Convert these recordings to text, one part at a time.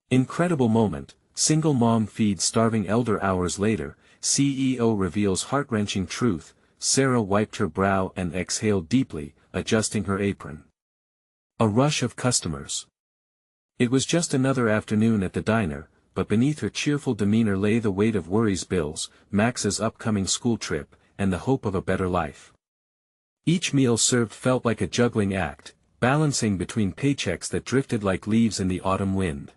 Incredible moment, single mom feeds starving elder hours later, CEO reveals heart-wrenching truth. Sarah wiped her brow and exhaled deeply, adjusting her apron. A rush of customers. It was just another afternoon at the diner, but beneath her cheerful demeanor lay the weight of worries, bills, Max's upcoming school trip, and the hope of a better life. Each meal served felt like a juggling act, balancing between paychecks that drifted like leaves in the autumn wind.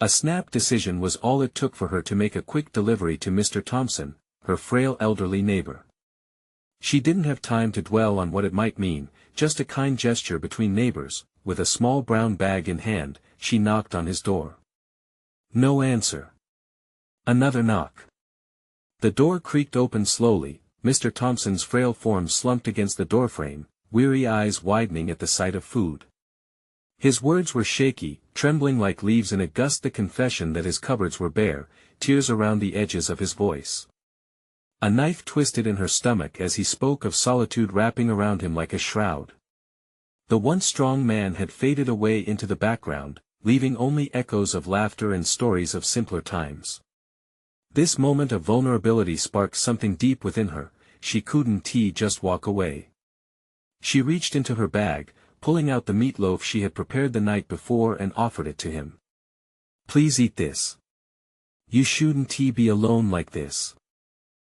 A snap decision was all it took for her to make a quick delivery to Mr. Thompson, her frail elderly neighbor. She didn't have time to dwell on what it might mean, just a kind gesture between neighbors. With a small brown bag in hand, she knocked on his door. No answer. Another knock. The door creaked open slowly, Mr. Thompson's frail form slumped against the doorframe, weary eyes widening at the sight of food. His words were shaky, trembling like leaves in a gust, the confession that his cupboards were bare, tears around the edges of his voice. A knife twisted in her stomach as he spoke of solitude wrapping around him like a shroud. The once strong man had faded away into the background, leaving only echoes of laughter and stories of simpler times. This moment of vulnerability sparked something deep within her. She couldn't just walk away. She reached into her bag, pulling out the meatloaf she had prepared the night before, and offered it to him. Please eat this. You shouldn't be alone like this.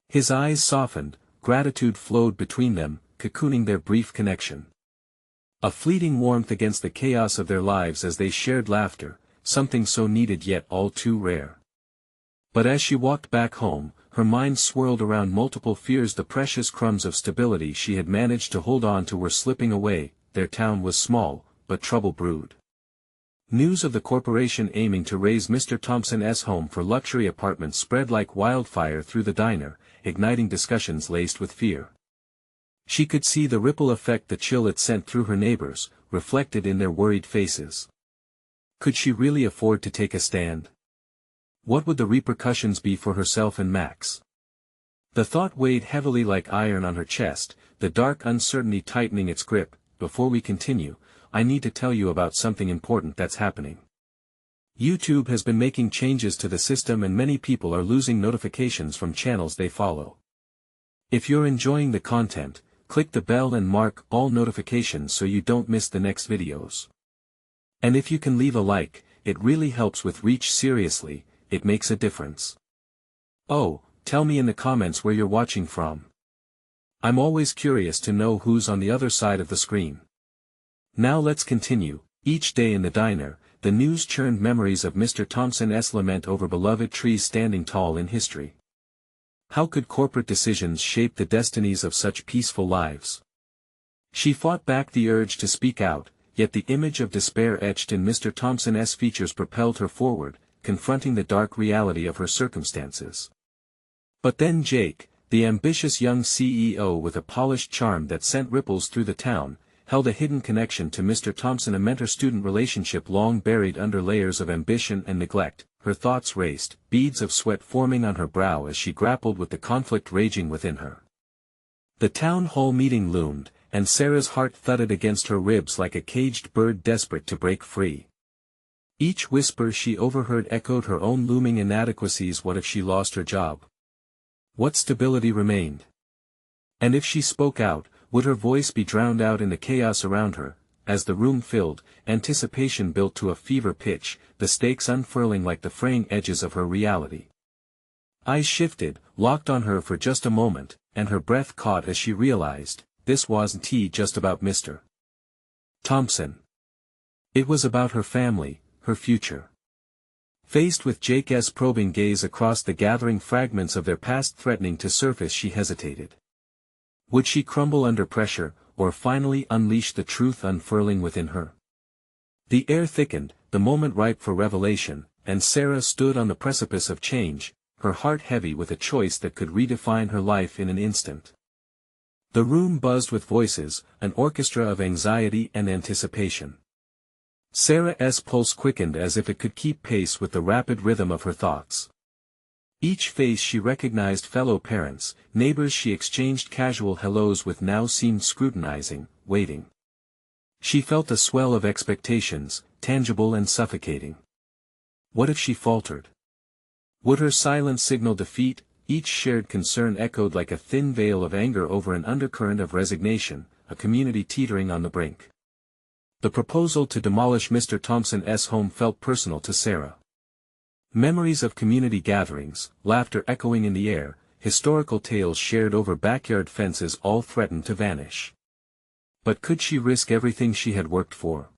His eyes softened, gratitude flowed between them, cocooning their brief connection. A fleeting warmth against the chaos of their lives as they shared laughter, something so needed yet all too rare. But as she walked back home, her mind swirled around multiple fears. The precious crumbs of stability she had managed to hold on to were slipping away. Their town was small, but trouble brewed. News of the corporation aiming to raise Mr. Thompson's home for luxury apartments spread like wildfire through the diner, igniting discussions laced with fear. She could see the ripple effect the chill it sent through her neighbors, reflected in their worried faces. Could she really afford to take a stand? What would the repercussions be for herself and Max? The thought weighed heavily like iron on her chest, the dark uncertainty tightening its grip. Before we continue, I need to tell you about something important that's happening. YouTube has been making changes to the system and many people are losing notifications from channels they follow. If you're enjoying the content, click the bell and mark all notifications so you don't miss the next videos. And if you can leave a like, it really helps with reach. Seriously, it makes a difference. Oh, tell me in the comments where you're watching from. I'm always curious to know who's on the other side of the screen. Now let's continue. Each day in the diner, the news churned memories of Mr. Thompson's lament over beloved trees standing tall in history. How could corporate decisions shape the destinies of such peaceful lives? She fought back the urge to speak out, yet the image of despair etched in Mr. Thompson's features propelled her forward, confronting the dark reality of her circumstances. But then Jake, the ambitious young CEO with a polished charm that sent ripples through the town, held a hidden connection to Mr. Thompson, a mentor-student relationship long buried under layers of ambition and neglect. Her thoughts raced, beads of sweat forming on her brow as she grappled with the conflict raging within her. The town hall meeting loomed, and Sarah's heart thudded against her ribs like a caged bird desperate to break free. Each whisper she overheard echoed her own looming inadequacies. What if she lost her job? What stability remained? And if she spoke out, would her voice be drowned out in the chaos around her? As the room filled, anticipation built to a fever pitch, the stakes unfurling like the fraying edges of her reality. Eyes shifted, locked on her for just a moment, and her breath caught as she realized, this wasn't just about Mr. Thompson. It was about her family, her future. Faced with Jake's probing gaze across the gathering fragments of their past threatening to surface, she hesitated. Would she crumble under pressure, or finally unleash the truth unfurling within her? The air thickened, the moment ripe for revelation, and Sarah stood on the precipice of change, her heart heavy with a choice that could redefine her life in an instant. The room buzzed with voices, an orchestra of anxiety and anticipation. Sarah's pulse quickened as if it could keep pace with the rapid rhythm of her thoughts. Each face she recognized, fellow parents, neighbors she exchanged casual hellos with, now seemed scrutinizing, waiting. She felt a swell of expectations, tangible and suffocating. What if she faltered? Would her silence signal defeat? Each shared concern echoed like a thin veil of anger over an undercurrent of resignation, a community teetering on the brink. The proposal to demolish Mr. Thompson's home felt personal to Sarah. Memories of community gatherings, laughter echoing in the air, historical tales shared over backyard fences all threatened to vanish. But could she risk everything she had worked for?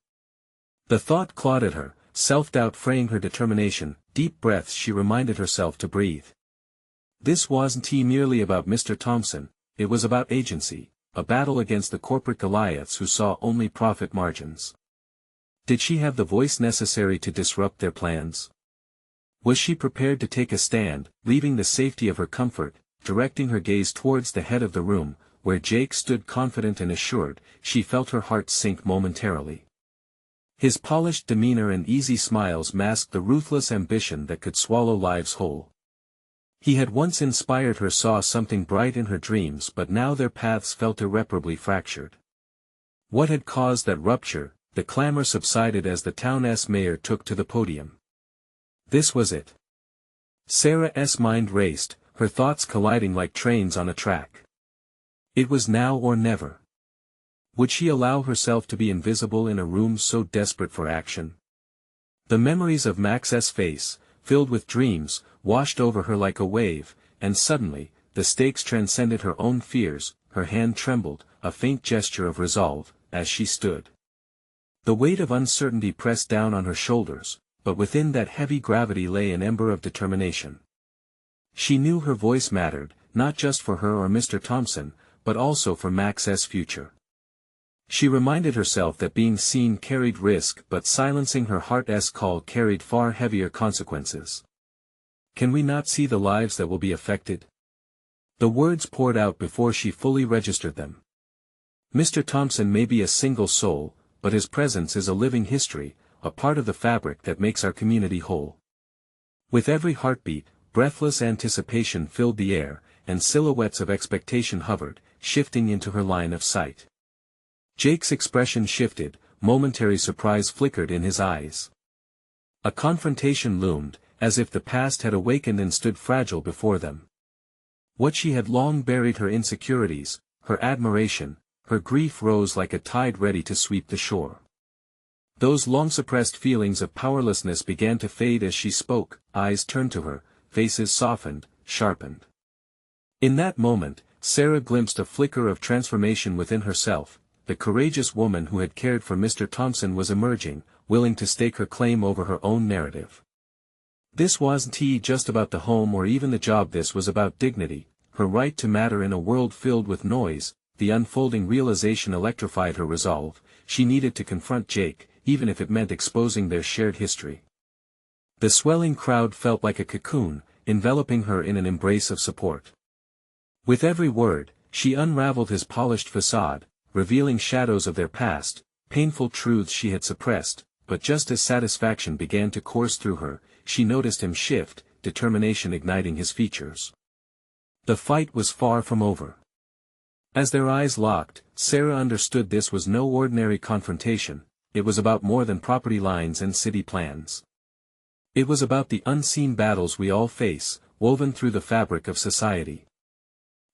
The thought clawed at her, self-doubt fraying her determination. Deep breaths she reminded herself to breathe. This wasn't merely about Mr. Thompson, it was about agency, a battle against the corporate Goliaths who saw only profit margins. Did she have the voice necessary to disrupt their plans? Was she prepared to take a stand, leaving the safety of her comfort, directing her gaze towards the head of the room, where Jake stood confident and assured? She felt her heart sink momentarily. His polished demeanor and easy smiles masked the ruthless ambition that could swallow lives whole. He had once inspired her, saw something bright in her dreams, but now their paths felt irreparably fractured. What had caused that rupture? The clamor subsided as the town's mayor took to the podium. This was it. Sarah's mind raced, her thoughts colliding like trains on a track. It was now or never. Would she allow herself to be invisible in a room so desperate for action? The memories of Max's face, filled with dreams, washed over her like a wave, and suddenly, the stakes transcended her own fears. Her hand trembled, a faint gesture of resolve, as she stood. The weight of uncertainty pressed down on her shoulders, but within that heavy gravity lay an ember of determination. She knew her voice mattered, not just for her or Mr. Thompson, but also for Max's future. She reminded herself that being seen carried risk, but silencing her heart's call carried far heavier consequences. Can we not see the lives that will be affected? The words poured out before she fully registered them. Mr. Thompson may be a single soul, but his presence is a living history, a part of the fabric that makes our community whole. With every heartbeat, breathless anticipation filled the air, and silhouettes of expectation hovered, shifting into her line of sight. Jake's expression shifted, momentary surprise flickered in his eyes. A confrontation loomed, as if the past had awakened and stood fragile before them. What she had long buried, her insecurities, her admiration, her grief, rose like a tide ready to sweep the shore. Those long-suppressed feelings of powerlessness began to fade as she spoke. Eyes turned to her, faces softened, sharpened. In that moment, Sarah glimpsed a flicker of transformation within herself. The courageous woman who had cared for Mr. Thompson was emerging, willing to stake her claim over her own narrative. This wasn't just about the home or even the job. This was about dignity, her right to matter in a world filled with noise. The unfolding realization electrified her resolve. She needed to confront Jake, even if it meant exposing their shared history. The swelling crowd felt like a cocoon, enveloping her in an embrace of support. With every word, she unraveled his polished facade, revealing shadows of their past, painful truths she had suppressed. But just as satisfaction began to course through her, she noticed him shift, determination igniting his features. The fight was far from over. As their eyes locked, Sarah understood this was no ordinary confrontation. It was about more than property lines and city plans. It was about the unseen battles we all face, woven through the fabric of society.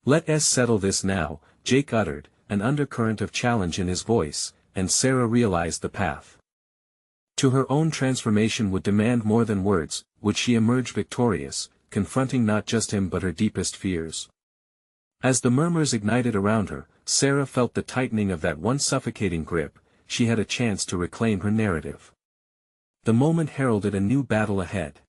"Let's settle this now," Jake uttered, an undercurrent of challenge in his voice, and Sarah realized the path to her own transformation would demand more than words. Would she emerge victorious, confronting not just him but her deepest fears? As the murmurs ignited around her, Sarah felt the tightening of that once suffocating grip. She had a chance to reclaim her narrative. The moment heralded a new battle ahead.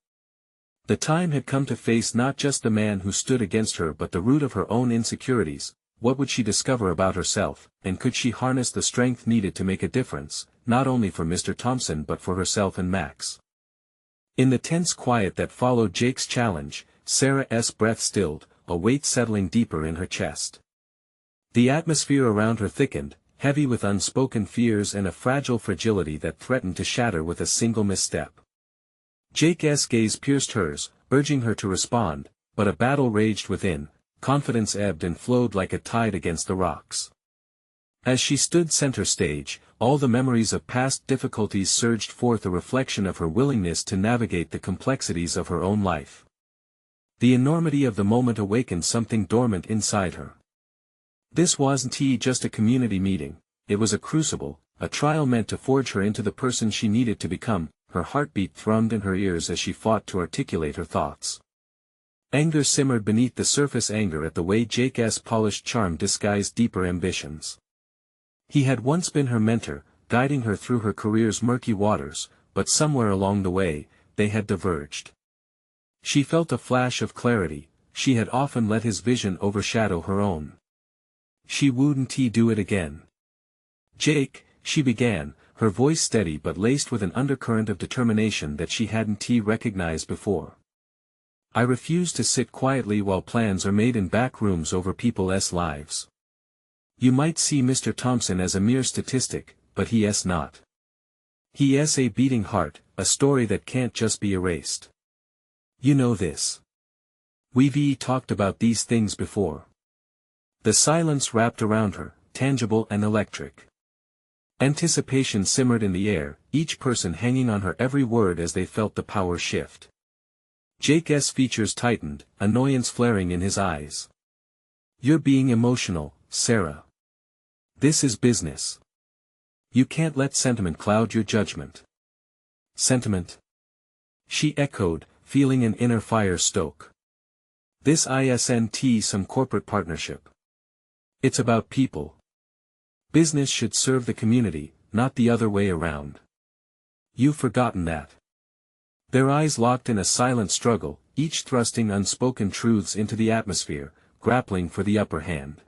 The time had come to face not just the man who stood against her but the root of her own insecurities. What would she discover about herself, and could she harness the strength needed to make a difference, not only for Mr. Thompson but for herself and Max? In the tense quiet that followed Jake's challenge, Sarah's breath stilled, a weight settling deeper in her chest. The atmosphere around her thickened, heavy with unspoken fears and a fragile fragility that threatened to shatter with a single misstep. Jake's gaze pierced hers, urging her to respond, but a battle raged within. Confidence ebbed and flowed like a tide against the rocks. As she stood center stage, all the memories of past difficulties surged forth, a reflection of her willingness to navigate the complexities of her own life. The enormity of the moment awakened something dormant inside her. This wasn't just a community meeting, it was a crucible, a trial meant to forge her into the person she needed to become. Her heartbeat thrummed in her ears as she fought to articulate her thoughts. Anger simmered beneath the surface, anger at the way Jake's polished charm disguised deeper ambitions. He had once been her mentor, guiding her through her career's murky waters, but somewhere along the way, they had diverged. She felt a flash of clarity. She had often let his vision overshadow her own. She wouldn't do it again. Jake, she began, her voice steady but laced with an undercurrent of determination that she hadn't recognized before. I refuse to sit quietly while plans are made in back rooms over people's lives. You might see Mr. Thompson as a mere statistic, but he's not. He's a beating heart, a story that can't just be erased. You know this. We've talked about these things before. The silence wrapped around her, tangible and electric. Anticipation simmered in the air, each person hanging on her every word as they felt the power shift. Jake's features tightened, annoyance flaring in his eyes. You're being emotional, Sarah. This is business. You can't let sentiment cloud your judgment. Sentiment? She echoed, feeling an inner fire stoke. This isn't some corporate partnership. It's about people. Business should serve the community, not the other way around. You've forgotten that. Their eyes locked in a silent struggle, each thrusting unspoken truths into the atmosphere, grappling for the upper hand.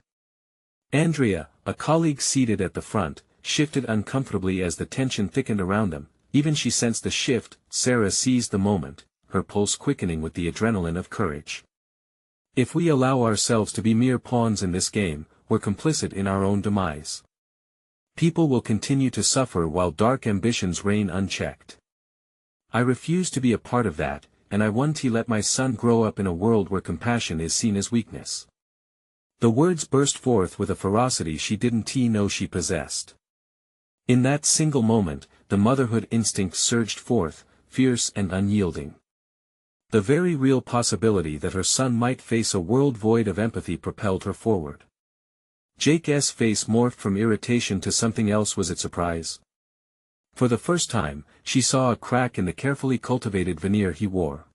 Andrea, a colleague seated at the front, shifted uncomfortably as the tension thickened around them. Even she sensed the shift. Sarah seized the moment, her pulse quickening with the adrenaline of courage. If we allow ourselves to be mere pawns in this game, we're complicit in our own demise. People will continue to suffer while dark ambitions reign unchecked. I refuse to be a part of that, and I won't let my son grow up in a world where compassion is seen as weakness. The words burst forth with a ferocity she didn't know she possessed. In that single moment, the motherhood instinct surged forth, fierce and unyielding. The very real possibility that her son might face a world void of empathy propelled her forward. Jake's face morphed from irritation to something else. Was it surprise? For the first time, she saw a crack in the carefully cultivated veneer he wore.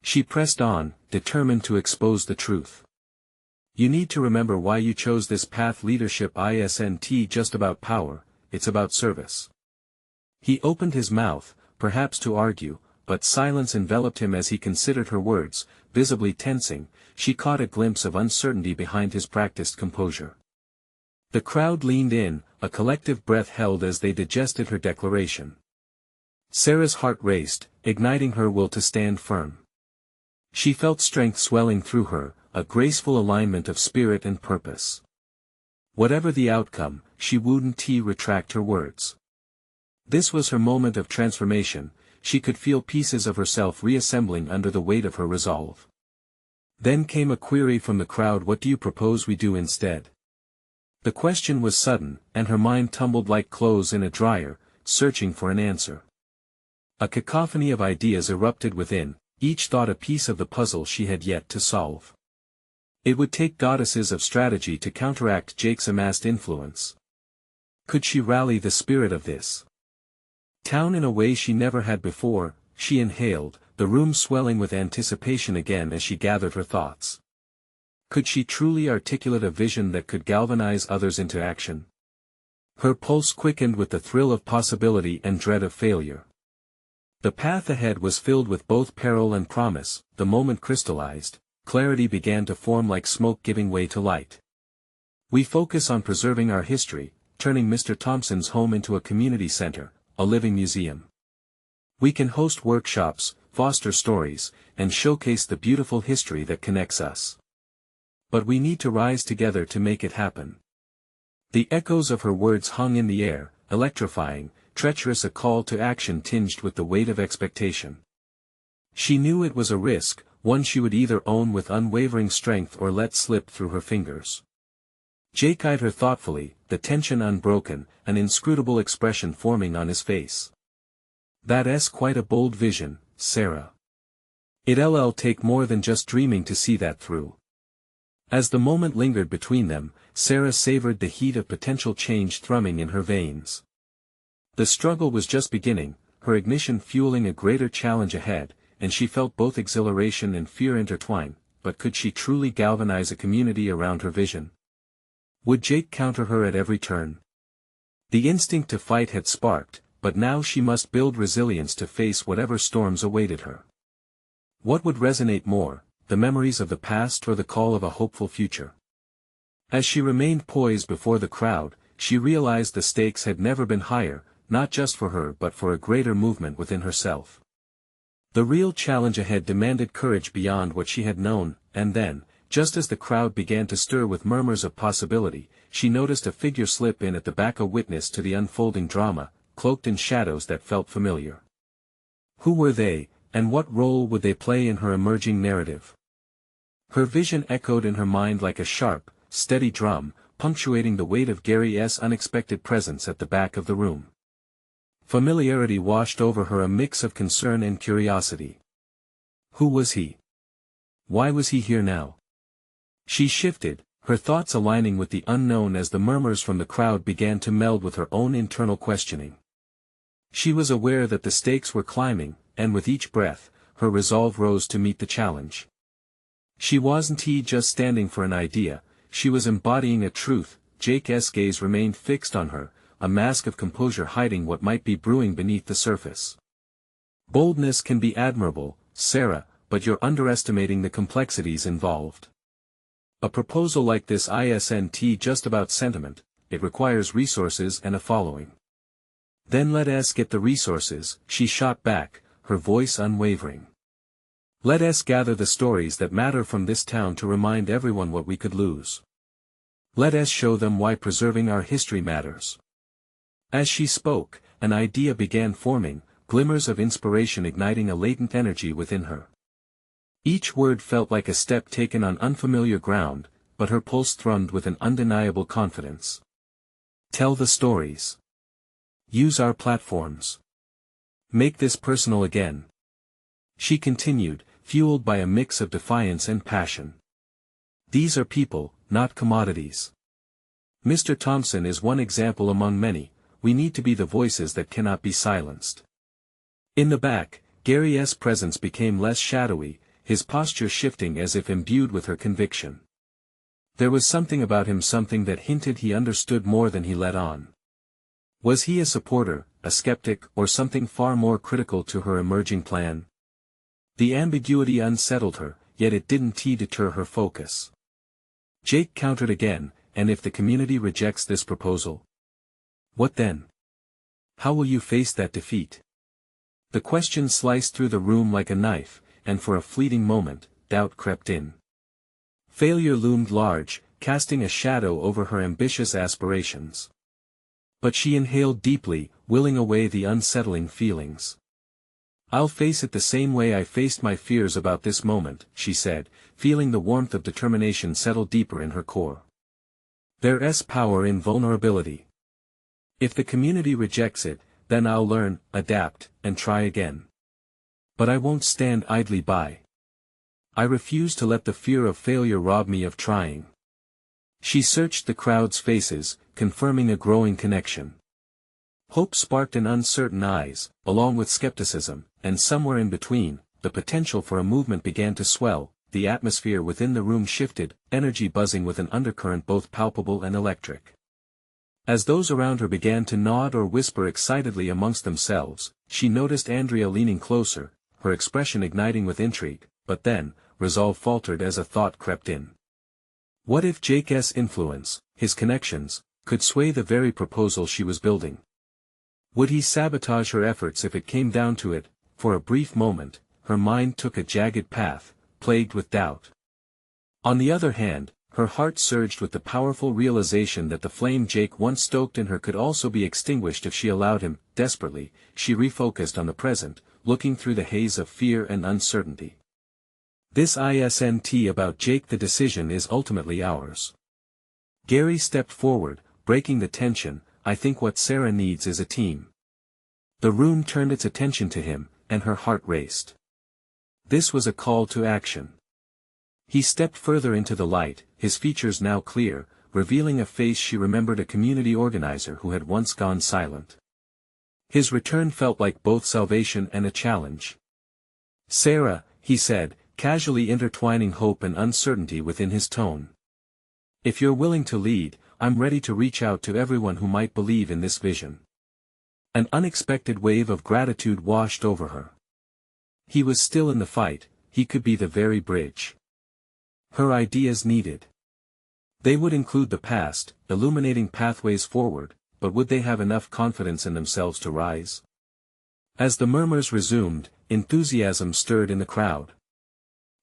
She pressed on, determined to expose the truth. You need to remember why you chose this path. Leadership isn't just about power, it's about service. He opened his mouth, perhaps to argue, but silence enveloped him as he considered her words, visibly tensing. She caught a glimpse of uncertainty behind his practiced composure. The crowd leaned in, a collective breath held as they digested her declaration. Sarah's heart raced, igniting her will to stand firm. She felt strength swelling through her, a graceful alignment of spirit and purpose. Whatever the outcome, she wouldn't retract her words. This was her moment of transformation. She could feel pieces of herself reassembling under the weight of her resolve. Then came a query from the crowd. What do you propose we do instead? The question was sudden, and her mind tumbled like clothes in a dryer, searching for an answer. A cacophony of ideas erupted within, each thought a piece of the puzzle she had yet to solve. It would take goddesses of strategy to counteract Jake's amassed influence. Could she rally the spirit of this town in a way she never had before? She inhaled, the room swelling with anticipation again as she gathered her thoughts. Could she truly articulate a vision that could galvanize others into action? Her pulse quickened with the thrill of possibility and dread of failure. The path ahead was filled with both peril and promise. The moment crystallized, clarity began to form like smoke giving way to light. We focus on preserving our history, turning Mr. Thompson's home into a community center, a living museum. We can host workshops, foster stories, and showcase the beautiful history that connects us. But we need to rise together to make it happen. The echoes of her words hung in the air, electrifying, treacherous, a call to action tinged with the weight of expectation. She knew it was a risk, one she would either own with unwavering strength or let slip through her fingers. Jake eyed her thoughtfully, the tension unbroken, an inscrutable expression forming on his face. That's quite a bold vision, Sarah. It'll take more than just dreaming to see that through. As the moment lingered between them, Sarah savored the heat of potential change thrumming in her veins. The struggle was just beginning, her ignition fueling a greater challenge ahead, and she felt both exhilaration and fear intertwine, but could she truly galvanize a community around her vision? Would Jake counter her at every turn? The instinct to fight had sparked, but now she must build resilience to face whatever storms awaited her. What would resonate more, the memories of the past or the call of a hopeful future? As she remained poised before the crowd, she realized the stakes had never been higher, not just for her but for a greater movement within herself. The real challenge ahead demanded courage beyond what she had known, and then, just as the crowd began to stir with murmurs of possibility, she noticed a figure slip in at the back, a witness to the unfolding drama, cloaked in shadows that felt familiar. Who were they, and what role would they play in her emerging narrative? Her vision echoed in her mind like a sharp, steady drum, punctuating the weight of Gary's unexpected presence at the back of the room. Familiarity washed over her, a mix of concern and curiosity. Who was he? Why was he here now? She shifted, her thoughts aligning with the unknown as the murmurs from the crowd began to meld with her own internal questioning. She was aware that the stakes were climbing, and with each breath, her resolve rose to meet the challenge. She wasn't just standing for an idea, she was embodying a truth. Jake's gaze remained fixed on her, a mask of composure hiding what might be brewing beneath the surface. Boldness can be admirable, Sarah, but you're underestimating the complexities involved. A proposal like this isn't just about sentiment, it requires resources and a following. Then let us get the resources, she shot back, her voice unwavering. Let us gather the stories that matter from this town to remind everyone what we could lose. Let us show them why preserving our history matters. As she spoke, an idea began forming, glimmers of inspiration igniting a latent energy within her. Each word felt like a step taken on unfamiliar ground, but her pulse thrummed with an undeniable confidence. Tell the stories. Use our platforms. Make this personal again. She continued, fueled by a mix of defiance and passion. These are people, not commodities. Mr. Thompson is one example among many. We need to be the voices that cannot be silenced. In the back, Gary's presence became less shadowy, his posture shifting as if imbued with her conviction. There was something about him, something that hinted he understood more than he let on. Was he a supporter, a skeptic, or something far more critical to her emerging plan? The ambiguity unsettled her, yet it didn't deter her focus. Jake countered again, and if the community rejects this proposal? What then? How will you face that defeat? The question sliced through the room like a knife, and for a fleeting moment, doubt crept in. Failure loomed large, casting a shadow over her ambitious aspirations. But she inhaled deeply, willing away the unsettling feelings. I'll face it the same way I faced my fears about this moment, she said, feeling the warmth of determination settle deeper in her core. There's power in vulnerability. If the community rejects it, then I'll learn, adapt, and try again. But I won't stand idly by. I refuse to let the fear of failure rob me of trying. She searched the crowd's faces, confirming a growing connection. Hope sparked in uncertain eyes, along with skepticism, and somewhere in between, the potential for a movement began to swell. The atmosphere within the room shifted, energy buzzing with an undercurrent both palpable and electric. As those around her began to nod or whisper excitedly amongst themselves, she noticed Andrea leaning closer, her expression igniting with intrigue, but then, resolve faltered as a thought crept in. What if Jake's influence, his connections, could sway the very proposal she was building? Would he sabotage her efforts if it came down to it? For a brief moment, her mind took a jagged path, plagued with doubt. On the other hand, her heart surged with the powerful realization that the flame Jake once stoked in her could also be extinguished if she allowed him. Desperately, she refocused on the present, looking through the haze of fear and uncertainty. This isn't about Jake, the decision is ultimately ours. Gary stepped forward, breaking the tension. I think what Sarah needs is a team. The room turned its attention to him, and her heart raced. This was a call to action. He stepped further into the light, his features now clear, revealing a face she remembered, a community organizer who had once gone silent. His return felt like both salvation and a challenge. Sarah, he said, casually intertwining hope and uncertainty within his tone. If you're willing to lead, I'm ready to reach out to everyone who might believe in this vision. An unexpected wave of gratitude washed over her. He was still in the fight, he could be the very bridge her ideas needed. They would include the past, illuminating pathways forward, but would they have enough confidence in themselves to rise? As the murmurs resumed, enthusiasm stirred in the crowd.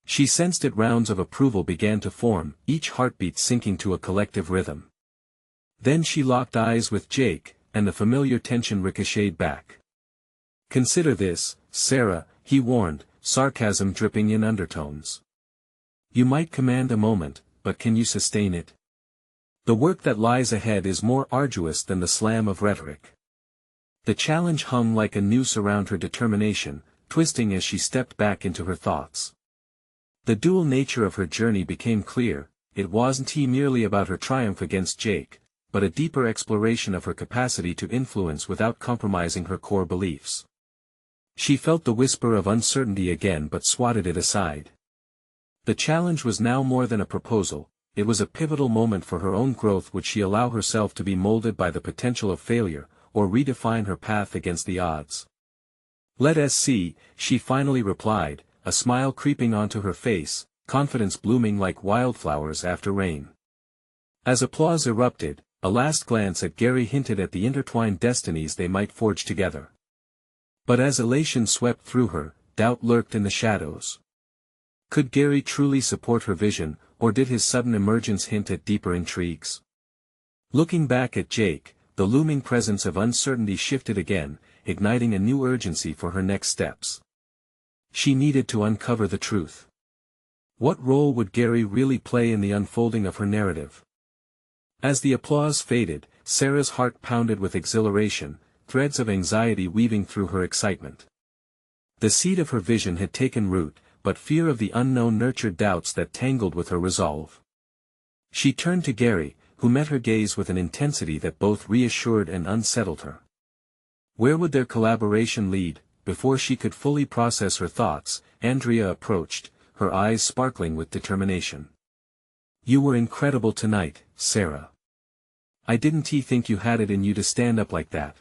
She sensed it. Rounds of approval began to form, each heartbeat sinking to a collective rhythm. Then she locked eyes with Jake, and the familiar tension ricocheted back. Consider this, Sarah, he warned, sarcasm dripping in undertones. You might command a moment, but can you sustain it? The work that lies ahead is more arduous than the slam of rhetoric. The challenge hung like a noose around her determination, twisting as she stepped back into her thoughts. The dual nature of her journey became clear. It wasn't merely about her triumph against Jake, but a deeper exploration of her capacity to influence without compromising her core beliefs. She felt the whisper of uncertainty again but swatted it aside. The challenge was now more than a proposal, it was a pivotal moment for her own growth. Would she allow herself to be molded by the potential of failure, or redefine her path against the odds? Let us see, she finally replied, a smile creeping onto her face, confidence blooming like wildflowers after rain. As applause erupted, a last glance at Gary hinted at the intertwined destinies they might forge together. But as elation swept through her, doubt lurked in the shadows. Could Gary truly support her vision, or did his sudden emergence hint at deeper intrigues? Looking back at Jake, the looming presence of uncertainty shifted again, igniting a new urgency for her next steps. She needed to uncover the truth. What role would Gary really play in the unfolding of her narrative? As the applause faded, Sarah's heart pounded with exhilaration, threads of anxiety weaving through her excitement. The seed of her vision had taken root, but fear of the unknown nurtured doubts that tangled with her resolve. She turned to Gary, who met her gaze with an intensity that both reassured and unsettled her. Where would their collaboration lead? Before she could fully process her thoughts, Andrea approached, her eyes sparkling with determination. You were incredible tonight, Sarah. I didn't think you had it in you to stand up like that.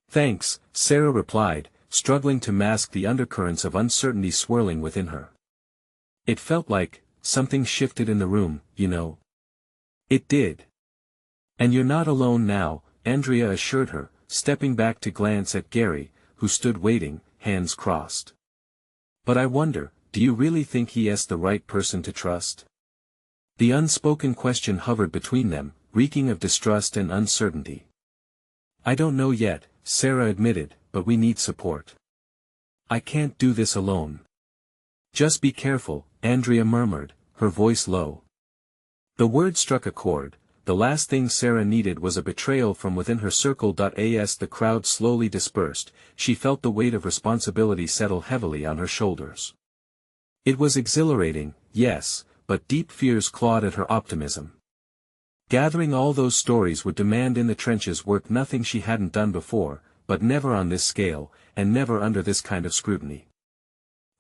Thanks, Sarah replied, struggling to mask the undercurrents of uncertainty swirling within her. It felt like, something shifted in the room, you know. It did. And you're not alone now, Andrea assured her, stepping back to glance at Gary, who stood waiting, hands crossed. But I wonder, do you really think he's the right person to trust? The unspoken question hovered between them, reeking of distrust and uncertainty. I don't know yet, Sarah admitted, but we need support. I can't do this alone. Just be careful, Andrea murmured, her voice low. The word struck a chord. The last thing Sarah needed was a betrayal from within her circle. As the crowd slowly dispersed, she felt the weight of responsibility settle heavily on her shoulders. It was exhilarating, yes, but deep fears clawed at her optimism. Gathering all those stories would demand in the trenches work nothing she hadn't done before, but never on this scale, and never under this kind of scrutiny.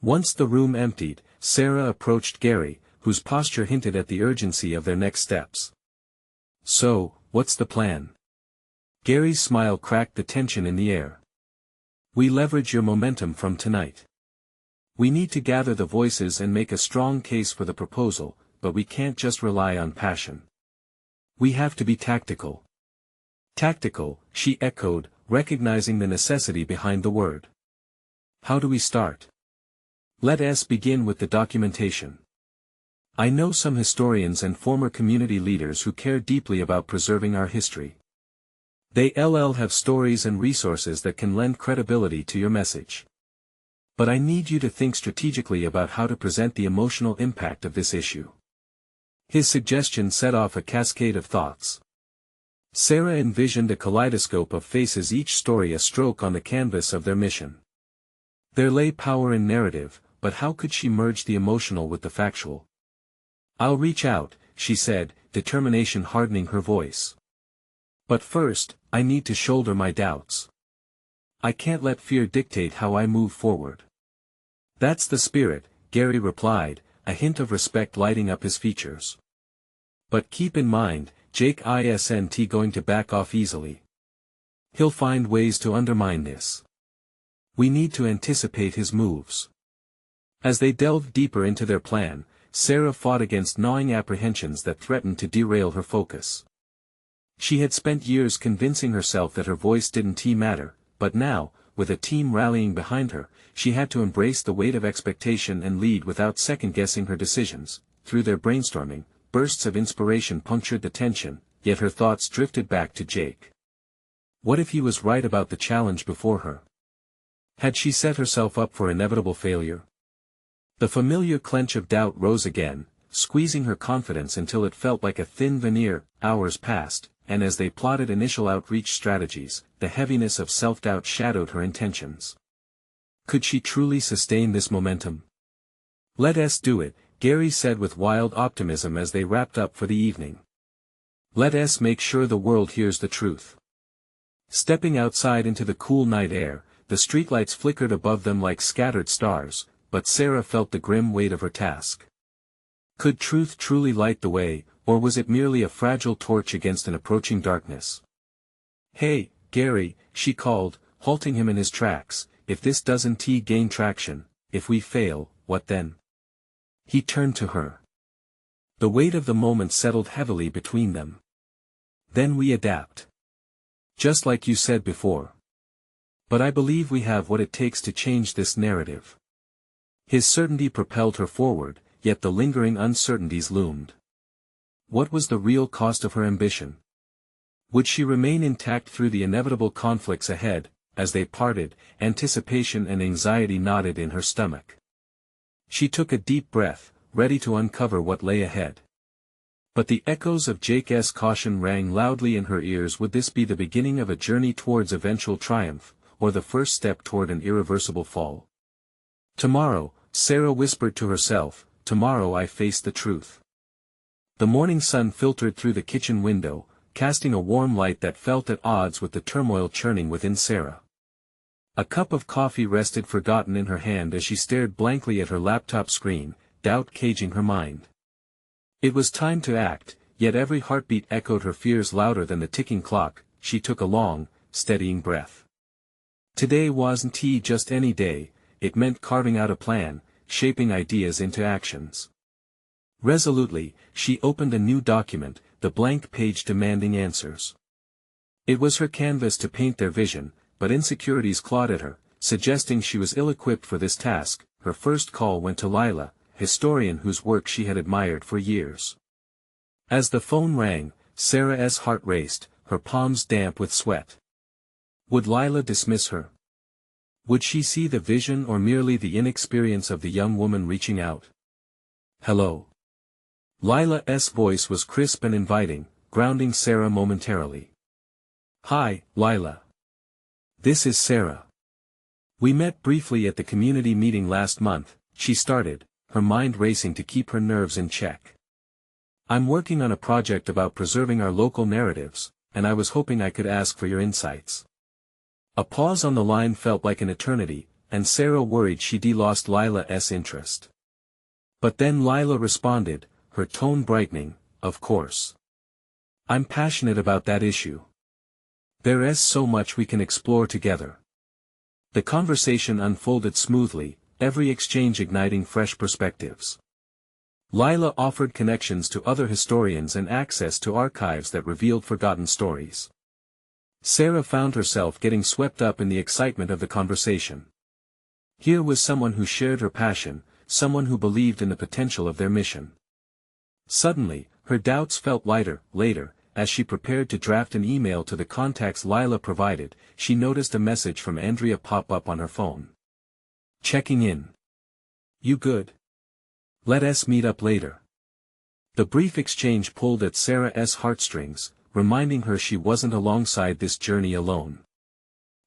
Once the room emptied, Sarah approached Gary, whose posture hinted at the urgency of their next steps. So, what's the plan? Gary's smile cracked the tension in the air. We leverage your momentum from tonight. We need to gather the voices and make a strong case for the proposal, but we can't just rely on passion. We have to be tactical. Tactical, she echoed, recognizing the necessity behind the word. How do we start? Let us begin with the documentation. I know some historians and former community leaders who care deeply about preserving our history. They have stories and resources that can lend credibility to your message. But I need you to think strategically about how to present the emotional impact of this issue. His suggestion set off a cascade of thoughts. Sarah envisioned a kaleidoscope of faces, each story a stroke on the canvas of their mission. There lay power in narrative, but how could she merge the emotional with the factual? "I'll reach out," she said, determination hardening her voice. "But first, I need to shoulder my doubts. I can't let fear dictate how I move forward." "That's the spirit," Gary replied, a hint of respect lighting up his features. "But keep in mind, Jake isn't going to back off easily. He'll find ways to undermine this. We need to anticipate his moves." As they delved deeper into their plan, Sarah fought against gnawing apprehensions that threatened to derail her focus. She had spent years convincing herself that her voice didn't matter, but now, with a team rallying behind her, she had to embrace the weight of expectation and lead without second-guessing her decisions. Through their brainstorming, bursts of inspiration punctured the tension, yet her thoughts drifted back to Jake. What if he was right about the challenge before her? Had she set herself up for inevitable failure? The familiar clench of doubt rose again, squeezing her confidence until it felt like a thin veneer. Hours passed, and as they plotted initial outreach strategies, the heaviness of self-doubt shadowed her intentions. Could she truly sustain this momentum? "Let us do it," Gary said with wild optimism as they wrapped up for the evening. "Let us make sure the world hears the truth." Stepping outside into the cool night air, the streetlights flickered above them like scattered stars, but Sarah felt the grim weight of her task. Could truth truly light the way, or was it merely a fragile torch against an approaching darkness? "Hey, Gary," she called, halting him in his tracks, "if this doesn't gain traction, if we fail, what then?" He turned to her. The weight of the moment settled heavily between them. "Then we adapt. Just like you said before. But I believe we have what it takes to change this narrative." His certainty propelled her forward, yet the lingering uncertainties loomed. What was the real cost of her ambition? Would she remain intact through the inevitable conflicts ahead? As they parted, anticipation and anxiety knotted in her stomach. She took a deep breath, ready to uncover what lay ahead. But the echoes of Jake's caution rang loudly in her ears. Would this be the beginning of a journey towards eventual triumph, or the first step toward an irreversible fall? "Tomorrow," Sarah whispered to herself, "tomorrow I face the truth." The morning sun filtered through the kitchen window, casting a warm light that felt at odds with the turmoil churning within Sarah. A cup of coffee rested forgotten in her hand as she stared blankly at her laptop screen, doubt caging her mind. It was time to act, yet every heartbeat echoed her fears louder than the ticking clock. She took a long, steadying breath. Today wasn't just any day, it meant carving out a plan, shaping ideas into actions. Resolutely, she opened a new document, the blank page demanding answers. It was her canvas to paint their vision, but insecurities clawed at her, suggesting she was ill-equipped for this task. Her first call went to Lila, historian whose work she had admired for years. As the phone rang, Sarah's heart raced, her palms damp with sweat. Would Lila dismiss her? Would she see the vision or merely the inexperience of the young woman reaching out? "Hello." Lila's voice was crisp and inviting, grounding Sarah momentarily. "Hi, Lila. This is Sarah. We met briefly at the community meeting last month," she started, her mind racing to keep her nerves in check. "I'm working on a project about preserving our local narratives, and I was hoping I could ask for your insights." A pause on the line felt like an eternity, and Sarah worried she'd lost Lila's interest. But then Lila responded, her tone brightening, "Of course. I'm passionate about that issue. There is so much we can explore together." The conversation unfolded smoothly, every exchange igniting fresh perspectives. Lila offered connections to other historians and access to archives that revealed forgotten stories. Sarah found herself getting swept up in the excitement of the conversation. Here was someone who shared her passion, someone who believed in the potential of their mission. Suddenly, her doubts felt lighter. Later, as she prepared to draft an email to the contacts Lila provided, she noticed a message from Andrea pop up on her phone. "Checking in. You good? Let us meet up later." The brief exchange pulled at Sarah's heartstrings, reminding her she wasn't alongside this journey alone.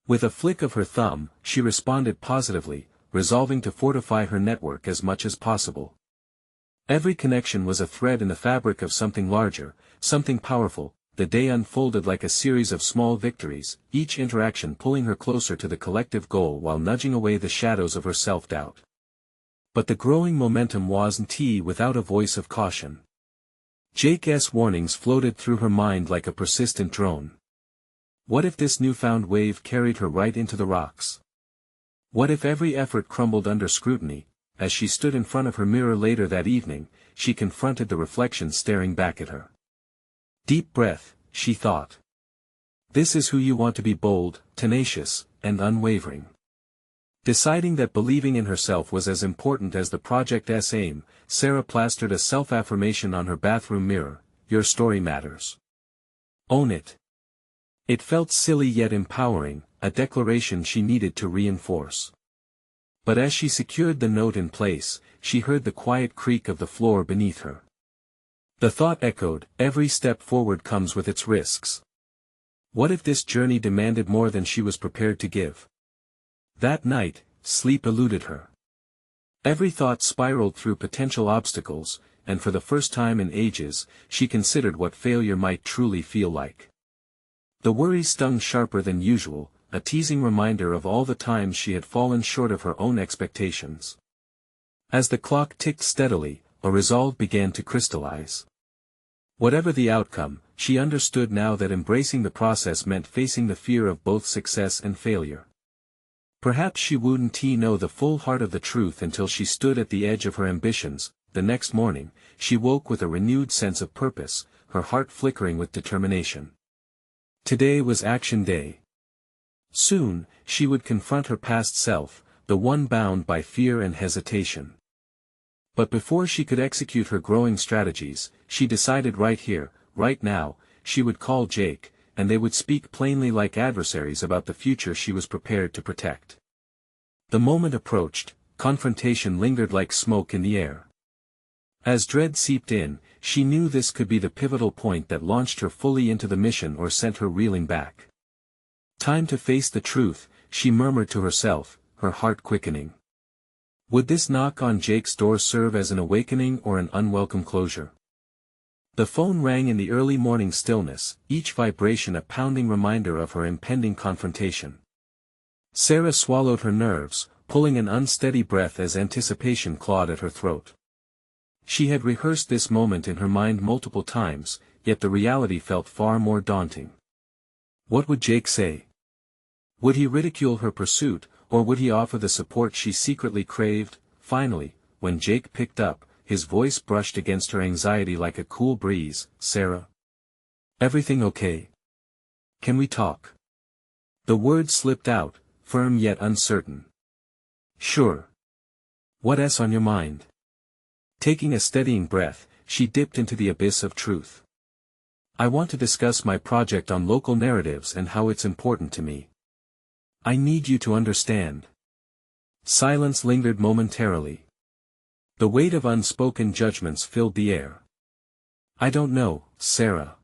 With a flick of her thumb, she responded positively, resolving to fortify her network as much as possible. Every connection was a thread in the fabric of something larger, something powerful. The day unfolded like a series of small victories, each interaction pulling her closer to the collective goal while nudging away the shadows of her self-doubt. But the growing momentum wasn't without a voice of caution. Jake's warnings floated through her mind like a persistent drone. What if this newfound wave carried her right into the rocks? What if every effort crumbled under scrutiny? As she stood in front of her mirror later that evening, she confronted the reflection staring back at her. Deep breath, she thought. This is who you want to be: bold, tenacious, and unwavering. Deciding that believing in herself was as important as the project's aim, Sarah plastered a self-affirmation on her bathroom mirror: your story matters. Own it. It felt silly yet empowering, a declaration she needed to reinforce. But as she secured the note in place, she heard the quiet creak of the floor beneath her. The thought echoed, every step forward comes with its risks. What if this journey demanded more than she was prepared to give? That night, sleep eluded her. Every thought spiraled through potential obstacles, and for the first time in ages, she considered what failure might truly feel like. The worry stung sharper than usual, a teasing reminder of all the times she had fallen short of her own expectations. As the clock ticked steadily, a resolve began to crystallize. Whatever the outcome, she understood now that embracing the process meant facing the fear of both success and failure. Perhaps she wouldn't know the full heart of the truth until she stood at the edge of her ambitions. The next morning, she woke with a renewed sense of purpose, her heart flickering with determination. Today was action day. Soon, she would confront her past self, the one bound by fear and hesitation. But before she could execute her growing strategies, she decided right here, right now, she would call Jake, and they would speak plainly like adversaries about the future she was prepared to protect. The moment approached, confrontation lingered like smoke in the air. As dread seeped in, she knew this could be the pivotal point that launched her fully into the mission or sent her reeling back. Time to face the truth, she murmured to herself, her heart quickening. Would this knock on Jake's door serve as an awakening or an unwelcome closure? The phone rang in the early morning stillness, each vibration a pounding reminder of her impending confrontation. Sarah swallowed her nerves, pulling an unsteady breath as anticipation clawed at her throat. She had rehearsed this moment in her mind multiple times, yet the reality felt far more daunting. What would Jake say? Would he ridicule her pursuit, or would he offer the support she secretly craved? Finally, when Jake picked up, his voice brushed against her anxiety like a cool breeze. Sarah? Everything okay? Can we talk? The words slipped out, firm yet uncertain. Sure. What's on your mind? Taking a steadying breath, she dipped into the abyss of truth. I want to discuss my project on local narratives and how it's important to me. I need you to understand. Silence lingered momentarily. The weight of unspoken judgments filled the air. I don't know, Sarah.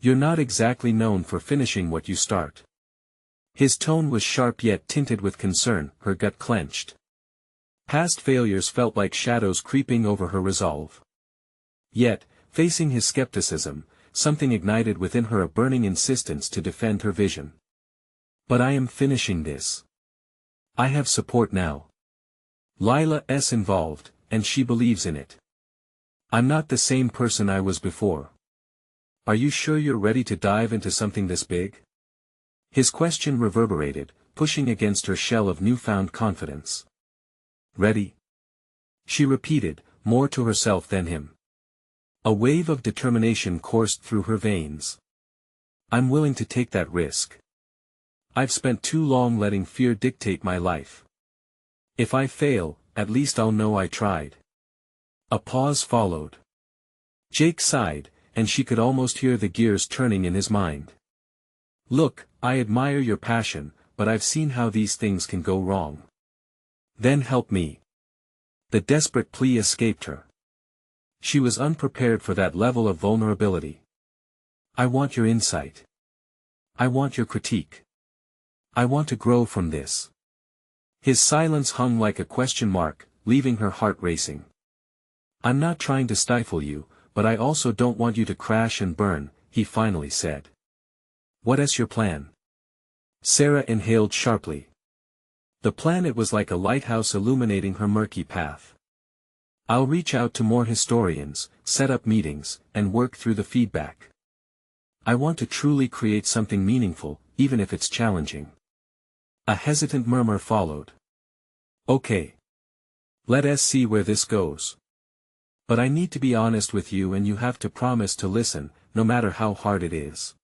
You're not exactly known for finishing what you start. His tone was sharp yet tinted with concern, her gut clenched. Past failures felt like shadows creeping over her resolve. Yet, facing his skepticism, something ignited within her a burning insistence to defend her vision. But I am finishing this. I have support now. Lila's involved, and she believes in it. I'm not the same person I was before. Are you sure you're ready to dive into something this big? His question reverberated, pushing against her shell of newfound confidence. Ready? She repeated, more to herself than him. A wave of determination coursed through her veins. I'm willing to take that risk. I've spent too long letting fear dictate my life. If I fail, at least I'll know I tried. A pause followed. Jake sighed, and she could almost hear the gears turning in his mind. Look, I admire your passion, but I've seen how these things can go wrong. Then help me. The desperate plea escaped her. She was unprepared for that level of vulnerability. I want your insight. I want your critique. I want to grow from this. His silence hung like a question mark, leaving her heart racing. I'm not trying to stifle you, but I also don't want you to crash and burn, he finally said. What is your plan? Sarah inhaled sharply. The plan. It was like a lighthouse illuminating her murky path. I'll reach out to more historians, set up meetings, and work through the feedback. I want to truly create something meaningful, even if it's challenging. A hesitant murmur followed. Okay. Let us see where this goes. But I need to be honest with you, and you have to promise to listen, no matter how hard it is.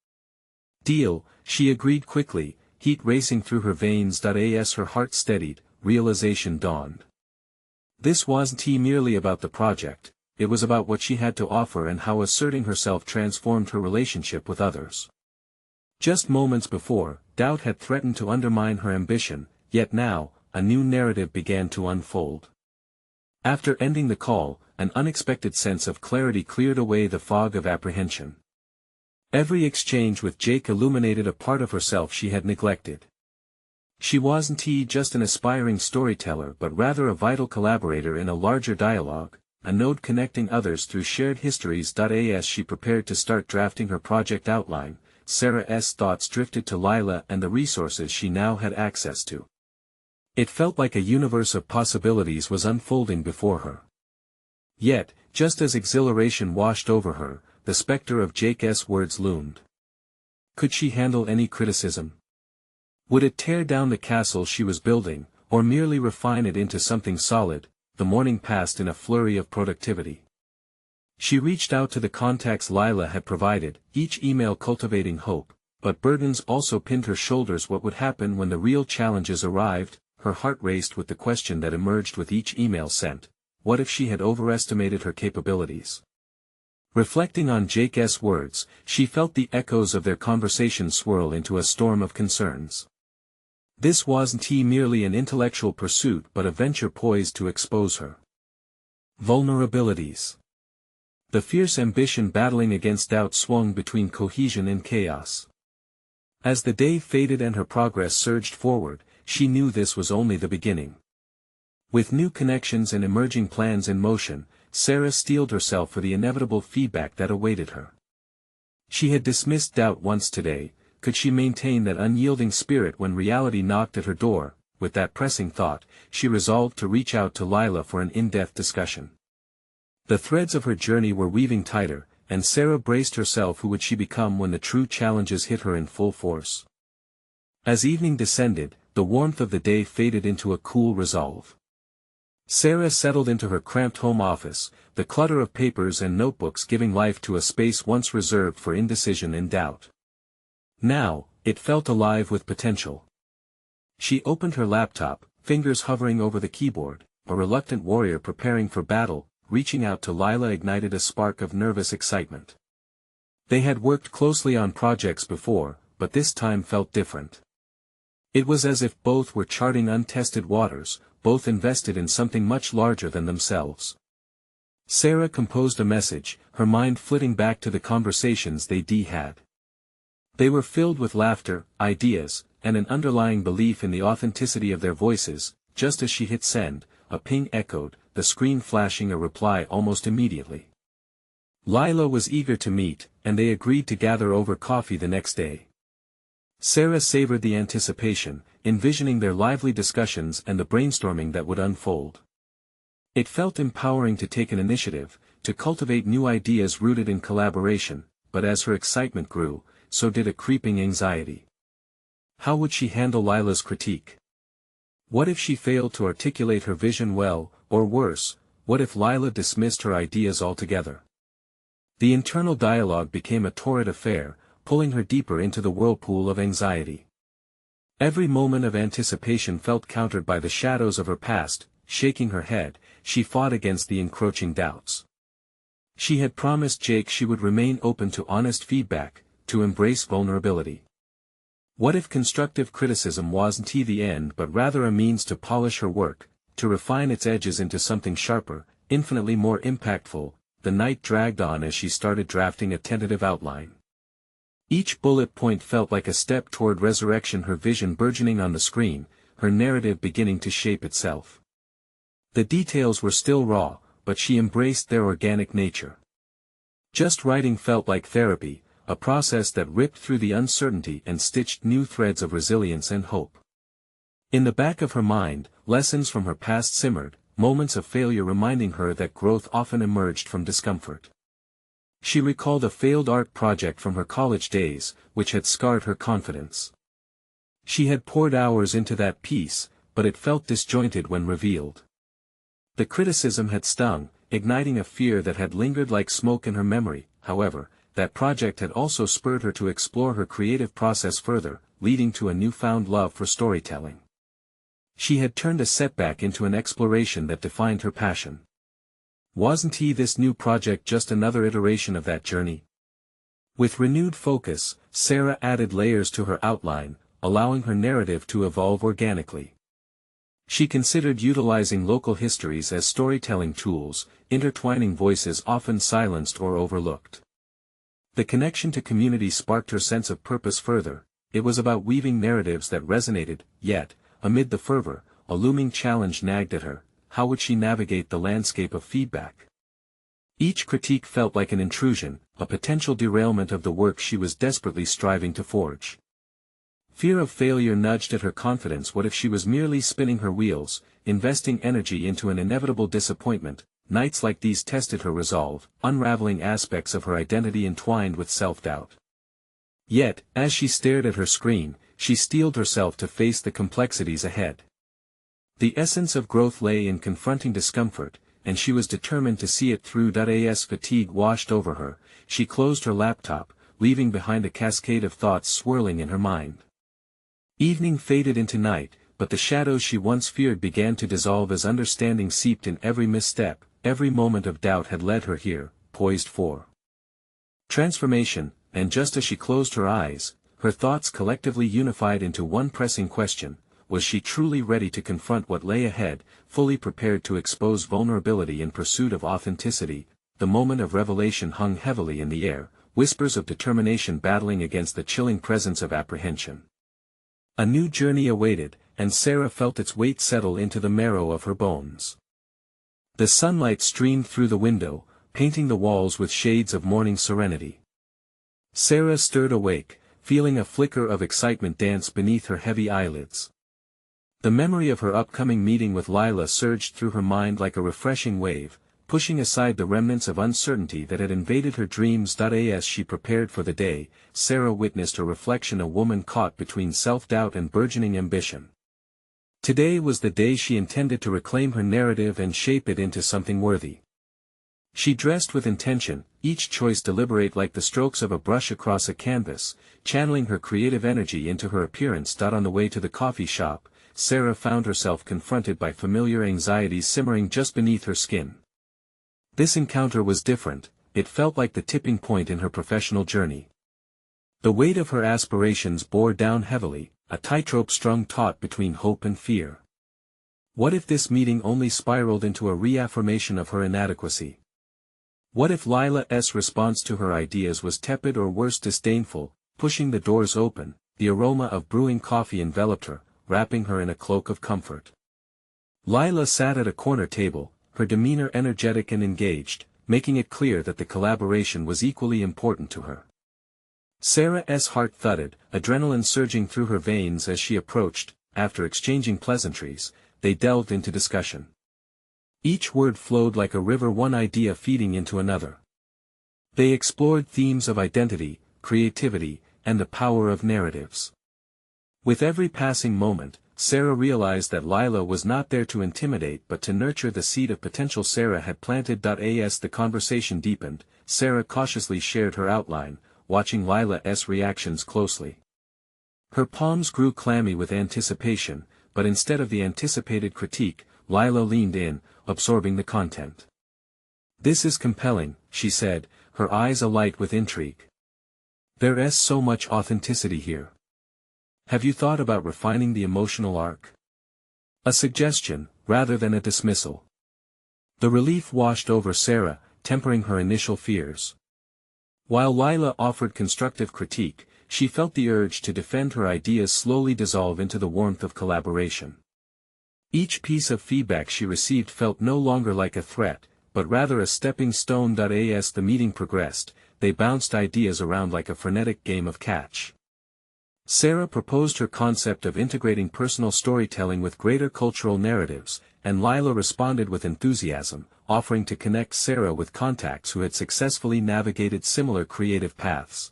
Deal, she agreed quickly, heat racing through her veins. As her heart steadied, realization dawned. This wasn't merely about the project, it was about what she had to offer and how asserting herself transformed her relationship with others. Just moments before, doubt had threatened to undermine her ambition, yet now, a new narrative began to unfold. After ending the call, an unexpected sense of clarity cleared away the fog of apprehension. Every exchange with Jake illuminated a part of herself she had neglected. She wasn't just an aspiring storyteller, but rather a vital collaborator in a larger dialogue, a node connecting others through shared histories. As she prepared to start drafting her project outline, Sarah's thoughts drifted to Lila and the resources she now had access to. It felt like a universe of possibilities was unfolding before her. Yet, just as exhilaration washed over her, the specter of Jake's words loomed. Could she handle any criticism? Would it tear down the castle she was building, or merely refine it into something solid? The morning passed in a flurry of productivity. She reached out to the contacts Lila had provided, each email cultivating hope, but burdens also pinned her shoulders. What would happen when the real challenges arrived? Her heart raced with the question that emerged with each email sent. What if she had overestimated her capabilities? Reflecting on Jake's words, she felt the echoes of their conversation swirl into a storm of concerns. This wasn't merely an intellectual pursuit, but a venture poised to expose her vulnerabilities. The fierce ambition battling against doubt swung between cohesion and chaos. As the day faded and her progress surged forward, she knew this was only the beginning. With new connections and emerging plans in motion, Sarah steeled herself for the inevitable feedback that awaited her. She had dismissed doubt once today. Could she maintain that unyielding spirit when reality knocked at her door? With that pressing thought, she resolved to reach out to Lila for an in-depth discussion. The threads of her journey were weaving tighter, and Sarah braced herself. Who would she become when the true challenges hit her in full force? As evening descended, the warmth of the day faded into a cool resolve. Sarah settled into her cramped home office, the clutter of papers and notebooks giving life to a space once reserved for indecision and doubt. Now, it felt alive with potential. She opened her laptop, fingers hovering over the keyboard, a reluctant warrior preparing for battle. Reaching out to Lila ignited a spark of nervous excitement. They had worked closely on projects before, but this time felt different. It was as if both were charting untested waters, both invested in something much larger than themselves. Sarah composed a message, her mind flitting back to the conversations they had. They were filled with laughter, ideas, and an underlying belief in the authenticity of their voices. Just as she hit send, a ping echoed, the screen flashing a reply almost immediately. Lila was eager to meet, and they agreed to gather over coffee the next day. Sarah savored the anticipation, envisioning their lively discussions and the brainstorming that would unfold. It felt empowering to take an initiative, to cultivate new ideas rooted in collaboration, but as her excitement grew, so did a creeping anxiety. How would she handle Lila's critique? What if she failed to articulate her vision well, or worse, what if Lila dismissed her ideas altogether? The internal dialogue became a torrid affair, pulling her deeper into the whirlpool of anxiety. Every moment of anticipation felt countered by the shadows of her past. Shaking her head, she fought against the encroaching doubts. She had promised Jake she would remain open to honest feedback, to embrace vulnerability. What if constructive criticism wasn't the end but rather a means to polish her work, to refine its edges into something sharper, infinitely more impactful? the night dragged on as she started drafting a tentative outline. Each bullet point felt like a step toward resurrection, her vision burgeoning on the screen, her narrative beginning to shape itself. The details were still raw, but she embraced their organic nature. Just writing felt like therapy, a process that ripped through the uncertainty and stitched new threads of resilience and hope. In the back of her mind, lessons from her past simmered, moments of failure reminding her that growth often emerged from discomfort. She recalled a failed art project from her college days, which had scarred her confidence. She had poured hours into that piece, but it felt disjointed when revealed. The criticism had stung, igniting a fear that had lingered like smoke in her memory. However, that project had also spurred her to explore her creative process further, leading to a newfound love for storytelling. She had turned a setback into an exploration that defined her passion. Wasn't this new project just another iteration of that journey? With renewed focus, Sarah added layers to her outline, allowing her narrative to evolve organically. She considered utilizing local histories as storytelling tools, intertwining voices often silenced or overlooked. The connection to community sparked her sense of purpose further. It was about weaving narratives that resonated, yet, amid the fervor, a looming challenge nagged at her: how would she navigate the landscape of feedback? Each critique felt like an intrusion, a potential derailment of the work she was desperately striving to forge. Fear of failure nudged at her confidence. What if she was merely spinning her wheels, investing energy into an inevitable disappointment? Nights like these tested her resolve, unraveling aspects of her identity entwined with self-doubt. Yet, as she stared at her screen, she steeled herself to face the complexities ahead. The essence of growth lay in confronting discomfort, and she was determined to see it through. As fatigue washed over her, she closed her laptop, leaving behind a cascade of thoughts swirling in her mind. Evening faded into night, but the shadows she once feared began to dissolve as understanding seeped in. Every misstep, every moment of doubt had led her here, poised for transformation, and just as she closed her eyes, her thoughts collectively unified into one pressing question: was she truly ready to confront what lay ahead, fully prepared to expose vulnerability in pursuit of authenticity? The moment of revelation hung heavily in the air, whispers of determination battling against the chilling presence of apprehension. A new journey awaited, and Sarah felt its weight settle into the marrow of her bones. The sunlight streamed through the window, painting the walls with shades of morning serenity. Sarah stirred awake, feeling a flicker of excitement dance beneath her heavy eyelids. The memory of her upcoming meeting with Lila surged through her mind like a refreshing wave, pushing aside the remnants of uncertainty that had invaded her dreams. As she prepared for the day, Sarah witnessed her reflection, a woman caught between self-doubt and burgeoning ambition. Today was the day she intended to reclaim her narrative and shape it into something worthy. She dressed with intention, each choice deliberate like the strokes of a brush across a canvas, channeling her creative energy into her appearance. On the way to the coffee shop, Sarah found herself confronted by familiar anxieties simmering just beneath her skin. This encounter was different. It felt like the tipping point in her professional journey. The weight of her aspirations bore down heavily, a tightrope strung taut between hope and fear. What if this meeting only spiraled into a reaffirmation of her inadequacy? What if Lila's response to her ideas was tepid or worse, disdainful? Pushing the doors open, the aroma of brewing coffee enveloped her, wrapping her in a cloak of comfort. Lila sat at a corner table, her demeanor energetic and engaged, making it clear that the collaboration was equally important to her. Sarah's heart thudded, adrenaline surging through her veins as she approached. After exchanging pleasantries, they delved into discussion. Each word flowed like a river, one idea feeding into another. They explored themes of identity, creativity, and the power of narratives. With every passing moment, Sarah realized that Lila was not there to intimidate but to nurture the seed of potential Sarah had planted. As the conversation deepened, Sarah cautiously shared her outline, watching Lila's reactions closely. Her palms grew clammy with anticipation, but instead of the anticipated critique, Lila leaned in, absorbing the content. "This is compelling," she said, her eyes alight with intrigue. "There's so much authenticity here. Have you thought about refining the emotional arc?" A suggestion, rather than a dismissal. The relief washed over Sarah, tempering her initial fears. While Lila offered constructive critique, she felt the urge to defend her ideas slowly dissolve into the warmth of collaboration. Each piece of feedback she received felt no longer like a threat, but rather a stepping stone. As the meeting progressed, they bounced ideas around like a frenetic game of catch. Sarah proposed her concept of integrating personal storytelling with greater cultural narratives, and Lila responded with enthusiasm, offering to connect Sarah with contacts who had successfully navigated similar creative paths.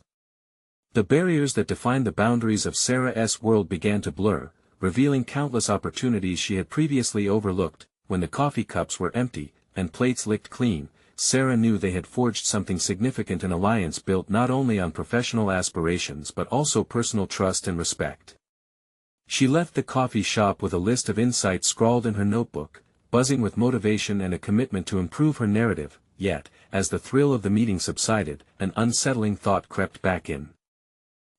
The barriers that defined the boundaries of Sarah's world began to blur, revealing countless opportunities she had previously overlooked. When the coffee cups were empty, and plates licked clean, Sarah knew they had forged something significant, an alliance built not only on professional aspirations but also personal trust and respect. She left the coffee shop with a list of insights scrawled in her notebook, buzzing with motivation and a commitment to improve her narrative. Yet, as the thrill of the meeting subsided, an unsettling thought crept back in.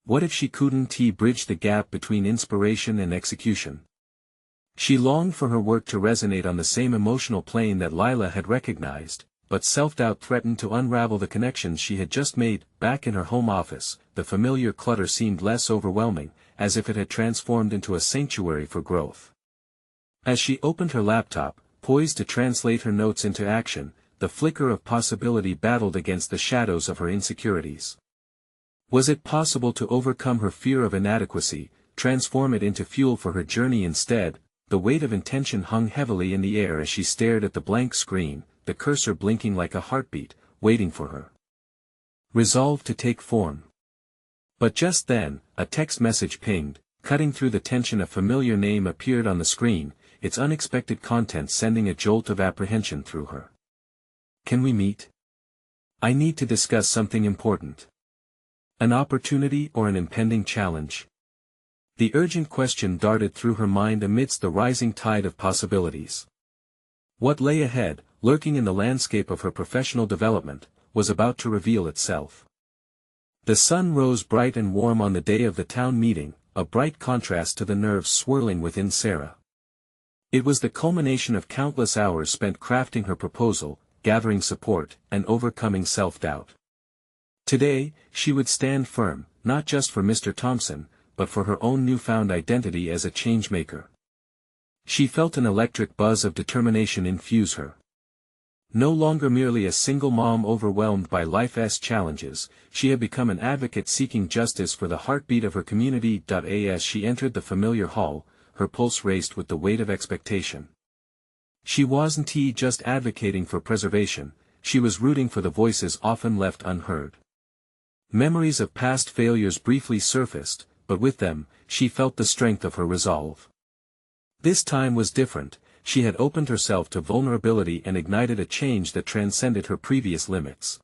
What if she couldn't bridge the gap between inspiration and execution? She longed for her work to resonate on the same emotional plane that Lila had recognized, but self-doubt threatened to unravel the connections she had just made. Back in her home office, the familiar clutter seemed less overwhelming, as if it had transformed into a sanctuary for growth. As she opened her laptop, poised to translate her notes into action, the flicker of possibility battled against the shadows of her insecurities. Was it possible to overcome her fear of inadequacy, transform it into fuel for her journey instead? The weight of intention hung heavily in the air as she stared at the blank screen, the cursor blinking like a heartbeat, waiting for her resolve to take form. But just then, a text message pinged, cutting through the tension. A familiar name appeared on the screen, its unexpected content sending a jolt of apprehension through her. "Can we meet? I need to discuss something important." An opportunity or an impending challenge? The urgent question darted through her mind amidst the rising tide of possibilities. What lay ahead, lurking in the landscape of her professional development, was about to reveal itself. The sun rose bright and warm on the day of the town meeting, a bright contrast to the nerves swirling within Sarah. It was the culmination of countless hours spent crafting her proposal, gathering support, and overcoming self-doubt. Today, she would stand firm, not just for Mr. Thompson, but for her own newfound identity as a changemaker. She felt an electric buzz of determination infuse her. No longer merely a single mom overwhelmed by life's challenges, she had become an advocate seeking justice for the heartbeat of her community. As she entered the familiar hall, her pulse raced with the weight of expectation. She wasn't just advocating for preservation, she was rooting for the voices often left unheard. Memories of past failures briefly surfaced, but with them, she felt the strength of her resolve. This time was different. She had opened herself to vulnerability and ignited a change that transcended her previous limits.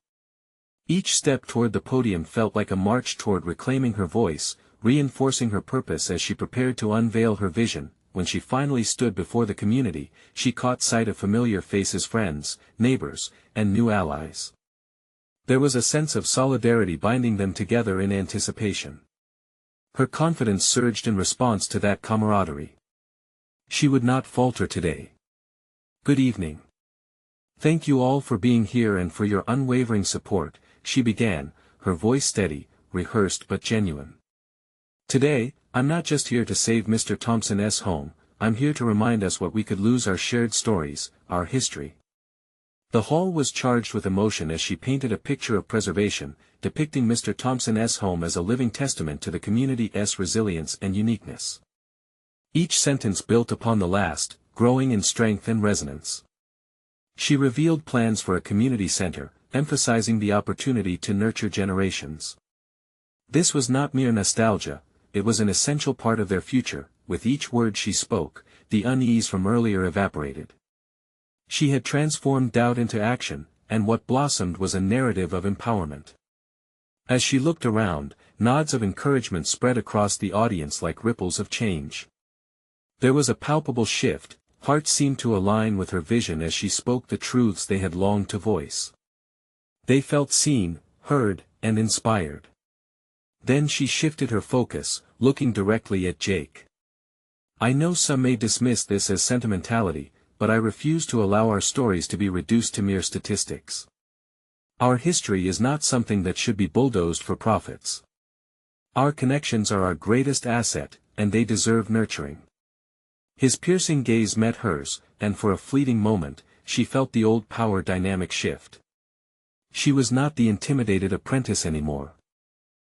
Each step toward the podium felt like a march toward reclaiming her voice, reinforcing her purpose as she prepared to unveil her vision. When she finally stood before the community, she caught sight of familiar faces, friends, neighbors, and new allies. There was a sense of solidarity binding them together in anticipation. Her confidence surged in response to that camaraderie. She would not falter today. "Good evening. Thank you all for being here and for your unwavering support," she began, her voice steady, rehearsed but genuine. "Today, I'm not just here to save Mr. Thompson's home, I'm here to remind us what we could lose: our shared stories, our history." The hall was charged with emotion as she painted a picture of preservation, depicting Mr. Thompson's home as a living testament to the community's resilience and uniqueness. Each sentence built upon the last, growing in strength and resonance. She revealed plans for a community center, emphasizing the opportunity to nurture generations. This was not mere nostalgia, it was an essential part of their future. With each word she spoke, the unease from earlier evaporated. She had transformed doubt into action, and what blossomed was a narrative of empowerment. As she looked around, nods of encouragement spread across the audience like ripples of change. There was a palpable shift, hearts seemed to align with her vision as she spoke the truths they had longed to voice. They felt seen, heard, and inspired. Then she shifted her focus, looking directly at Jake. "I know some may dismiss this as sentimentality, but I refuse to allow our stories to be reduced to mere statistics. Our history is not something that should be bulldozed for profits. Our connections are our greatest asset, and they deserve nurturing. His piercing gaze met hers, and for a fleeting moment, she felt the old power dynamic shift. She was not the intimidated apprentice anymore.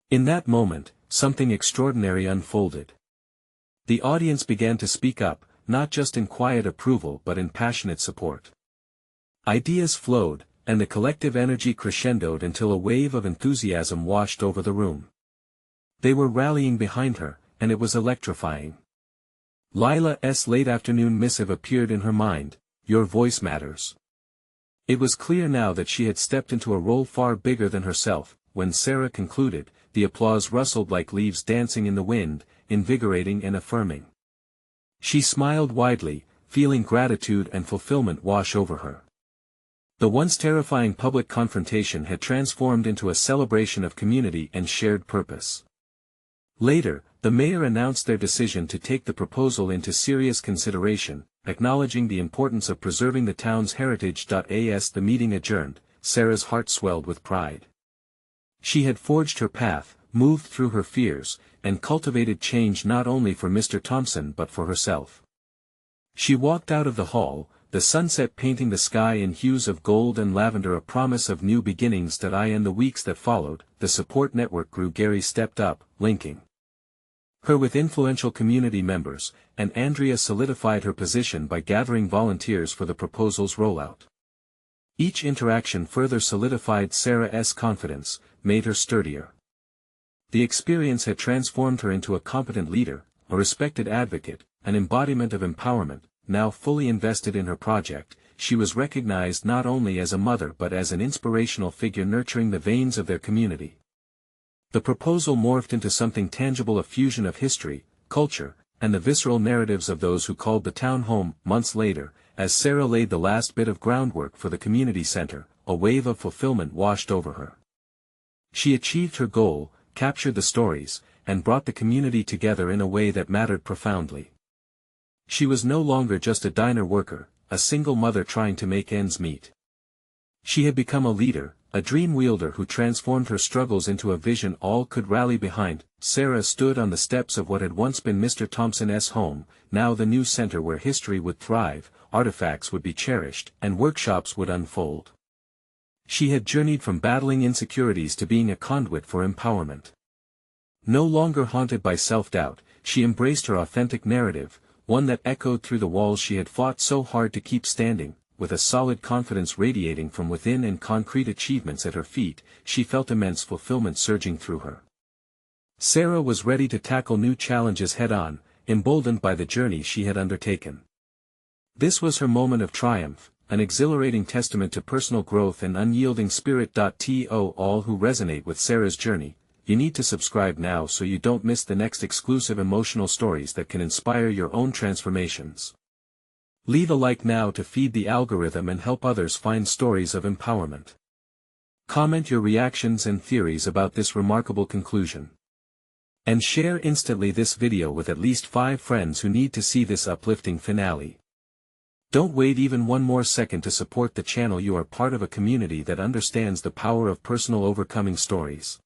In that moment, something extraordinary unfolded. The audience began to speak up, not just in quiet approval but in passionate support. Ideas flowed, and the collective energy crescendoed until a wave of enthusiasm washed over the room. They were rallying behind her, and it was electrifying. Lila's late afternoon missive appeared in her mind, "Your voice matters." It was clear now that she had stepped into a role far bigger than herself. When Sarah concluded, the applause rustled like leaves dancing in the wind, invigorating and affirming. She smiled widely, feeling gratitude and fulfillment wash over her. The once terrifying public confrontation had transformed into a celebration of community and shared purpose. Later, the mayor announced their decision to take the proposal into serious consideration, acknowledging the importance of preserving the town's heritage. As the meeting adjourned, Sarah's heart swelled with pride. She had forged her path, moved through her fears, and cultivated change not only for Mr. Thompson but for herself. She walked out of the hall, the sunset painting the sky in hues of gold and lavender, a promise of new beginnings. In the weeks that followed, the support network grew. Gary stepped up, linking her with influential community members, and Andrea solidified her position by gathering volunteers for the proposal's rollout. Each interaction further solidified Sarah's confidence, made her sturdier. The experience had transformed her into a competent leader, a respected advocate, an embodiment of empowerment. Now fully invested in her project, she was recognized not only as a mother but as an inspirational figure nurturing the veins of their community. The proposal morphed into something tangible, a fusion of history, culture, and the visceral narratives of those who called the town home. Months later, as Sarah laid the last bit of groundwork for the community center, a wave of fulfillment washed over her. She achieved her goal, captured the stories, and brought the community together in a way that mattered profoundly. She was no longer just a diner worker, a single mother trying to make ends meet. She had become a leader, a dream wielder who transformed her struggles into a vision all could rally behind. Sarah stood on the steps of what had once been Mr. Thompson's home, now the new center where history would thrive, artifacts would be cherished, and workshops would unfold. She had journeyed from battling insecurities to being a conduit for empowerment. No longer haunted by self-doubt, she embraced her authentic narrative, one that echoed through the walls she had fought so hard to keep standing. With a solid confidence radiating from within and concrete achievements at her feet, she felt immense fulfillment surging through her. Sarah was ready to tackle new challenges head-on, emboldened by the journey she had undertaken. This was her moment of triumph, an exhilarating testament to personal growth and unyielding spirit. To all who resonate with Sarah's journey, you need to subscribe now so you don't miss the next exclusive emotional stories that can inspire your own transformations. Leave a like now to feed the algorithm and help others find stories of empowerment. Comment your reactions and theories about this remarkable conclusion. And share instantly this video with at least 5 friends who need to see this uplifting finale. Don't wait even one more second to support the channel. You are part of a community that understands the power of personal overcoming stories.